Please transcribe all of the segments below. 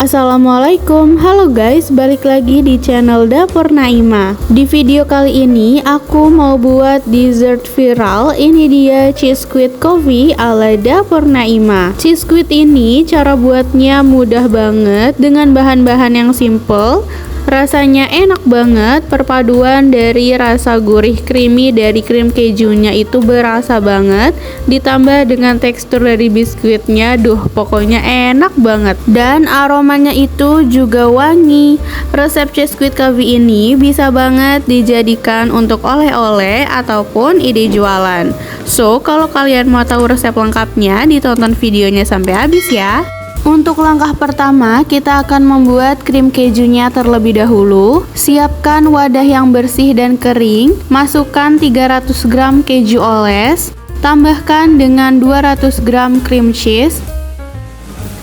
Assalamualaikum, halo guys, balik lagi di channel Dapur Naima. Di video kali ini aku mau buat dessert viral. Ini dia cheese squid coffee ala Dapur Naima. Cheese squid ini cara buatnya mudah banget dengan bahan-bahan yang simple. Rasanya enak banget, perpaduan dari rasa gurih creamy dari krim kejunya itu berasa banget, ditambah dengan tekstur dari biskuitnya, pokoknya enak banget. Dan aromanya itu juga wangi. Resep cheese squid coffee ini bisa banget dijadikan untuk oleh-oleh ataupun ide jualan. So, kalau kalian mau tahu resep lengkapnya, ditonton videonya sampai habis ya. Untuk langkah pertama, kita akan membuat krim kejunya terlebih dahulu. Siapkan wadah yang bersih dan kering. Masukkan 300 gram keju oles. Tambahkan dengan 200 gram cream cheese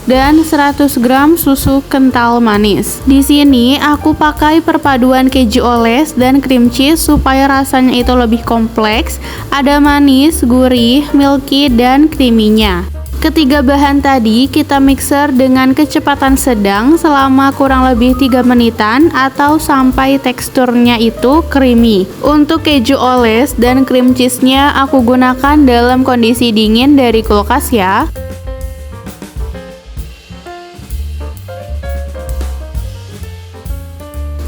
dan 100 gram susu kental manis. Di sini aku pakai perpaduan keju oles dan cream cheese supaya rasanya itu lebih kompleks. Ada manis, gurih, milky, dan creamy-nya. Ketiga bahan tadi kita mixer dengan kecepatan sedang selama kurang lebih 3 menitan atau sampai teksturnya itu creamy. Untuk keju oles dan cream cheese-nya aku gunakan dalam kondisi dingin dari kulkas ya.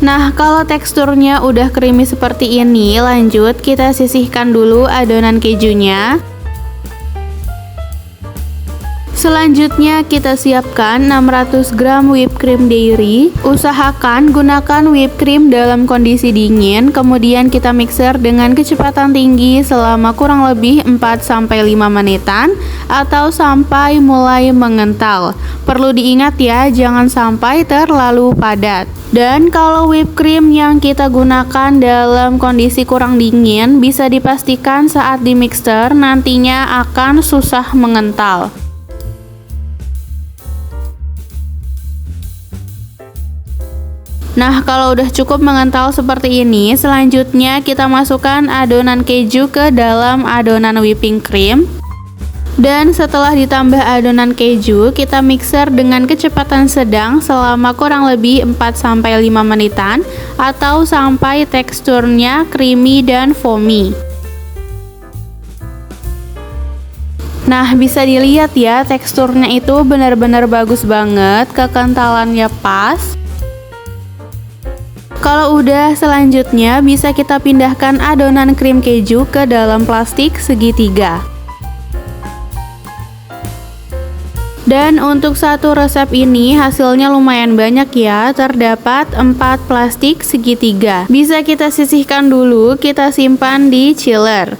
Nah, kalau teksturnya udah creamy seperti ini, lanjut kita sisihkan dulu adonan kejunya. Selanjutnya kita siapkan 600 gram whipped cream dairy. Usahakan gunakan whipped cream dalam kondisi dingin, kemudian kita mixer dengan kecepatan tinggi selama kurang lebih 4-5 menitan atau sampai mulai mengental. Perlu diingat ya, jangan sampai terlalu padat. Dan kalau whipped cream yang kita gunakan dalam kondisi kurang dingin, bisa dipastikan saat di mixer nantinya akan susah mengental. Nah, kalau udah cukup mengental seperti ini, selanjutnya kita masukkan adonan keju ke dalam adonan whipping cream. Dan setelah ditambah adonan keju, kita mixer dengan kecepatan sedang selama kurang lebih 4-5 menitan atau sampai teksturnya creamy dan foamy. Nah, bisa dilihat ya, teksturnya itu benar-benar bagus banget, kekentalannya pas. Kalau udah, selanjutnya bisa kita pindahkan adonan krim keju ke dalam plastik segitiga. Dan untuk satu resep ini hasilnya lumayan banyak ya, terdapat 4 plastik segitiga. Bisa kita sisihkan dulu, kita simpan di chiller.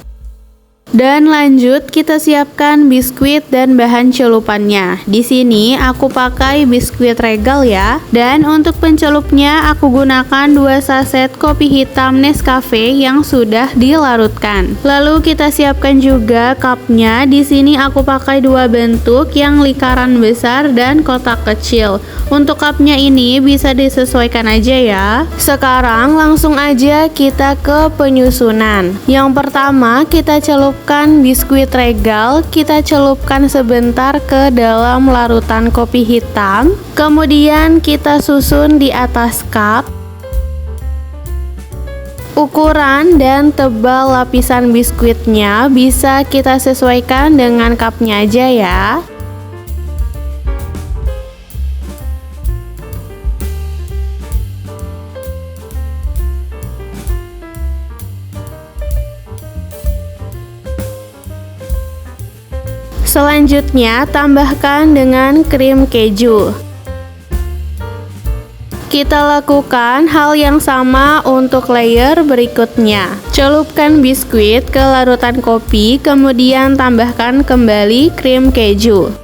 Dan lanjut kita siapkan biskuit dan bahan celupannya. Di sini aku pakai biskuit Regal ya. Dan untuk pencelupnya aku gunakan 2 saset kopi hitam Nescafe yang sudah dilarutkan. Lalu kita siapkan juga cupnya. Di sini aku pakai 2 bentuk, yang lingkaran besar dan kotak kecil. Untuk cupnya ini bisa disesuaikan aja ya. Sekarang langsung aja kita ke penyusunan. Yang pertama kita celupkan biskuit Regal, kita celupkan sebentar ke dalam larutan kopi hitam, kemudian kita susun di atas cup. Ukuran dan tebal lapisan biskuitnya bisa kita sesuaikan dengan cupnya aja ya. Selanjutnya tambahkan dengan krim keju. Kita lakukan hal yang sama untuk layer berikutnya. Celupkan biskuit ke larutan kopi, kemudian tambahkan kembali krim keju.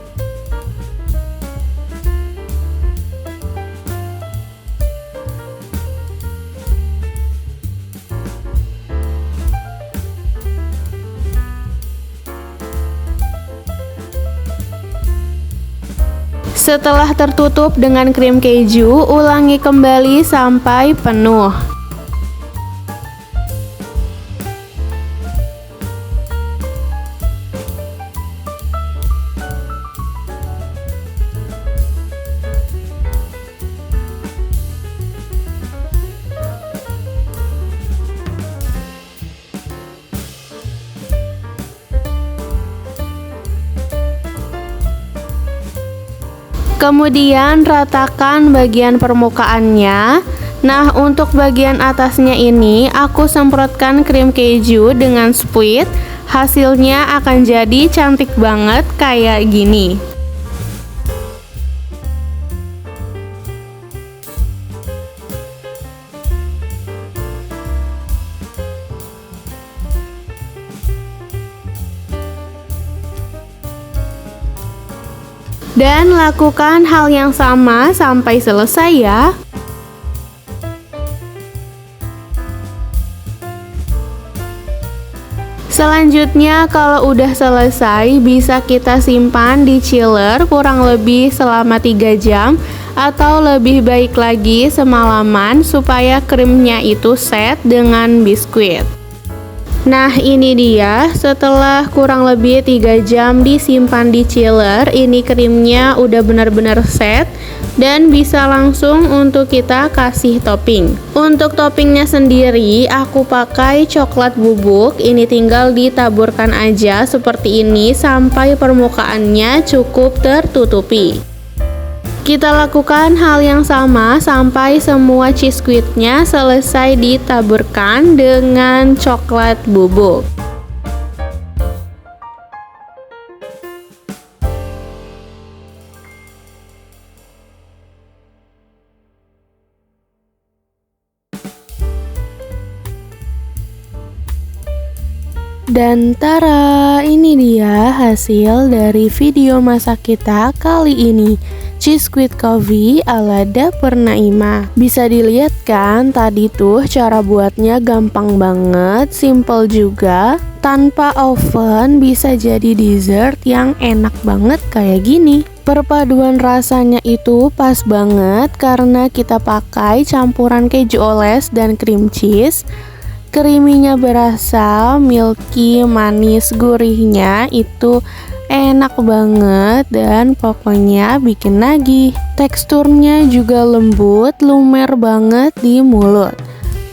Setelah tertutup dengan krim keju, ulangi kembali sampai penuh. Kemudian ratakan bagian permukaannya. Nah, untuk bagian atasnya ini aku semprotkan krim keju dengan squid. Hasilnya akan jadi cantik banget kayak gini. Dan lakukan hal yang sama sampai selesai ya. Selanjutnya kalau udah selesai bisa kita simpan di chiller kurang lebih selama 3 jam atau lebih baik lagi semalaman supaya krimnya itu set dengan biskuit. Nah, ini dia setelah kurang lebih 3 jam disimpan di chiller, ini krimnya udah benar-benar set dan bisa langsung untuk kita kasih topping. Untuk toppingnya sendiri aku pakai coklat bubuk, ini tinggal ditaburkan aja seperti ini sampai permukaannya cukup tertutupi. Kita lakukan hal yang sama sampai semua cheese squidnya selesai ditaburkan dengan coklat bubuk. Dan tara, ini dia hasil dari video masak kita kali ini, cheese squid coffee ala Dapur Naimah. Bisa dilihat kan tadi tuh cara buatnya gampang banget, simple juga, tanpa oven bisa jadi dessert yang enak banget kayak gini. Perpaduan rasanya itu pas banget karena kita pakai campuran keju oles dan cream cheese. Creamy-nya berasa, milky, manis, gurihnya itu enak banget dan pokoknya bikin nagih. Teksturnya juga lembut, lumer banget di mulut.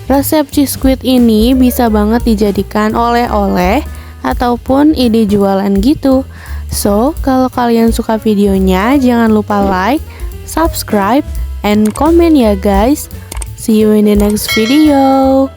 Resep cheese squid ini bisa banget dijadikan oleh-oleh ataupun ide jualan gitu. So, kalau kalian suka videonya jangan lupa like, subscribe, and comment ya guys. See you in the next video.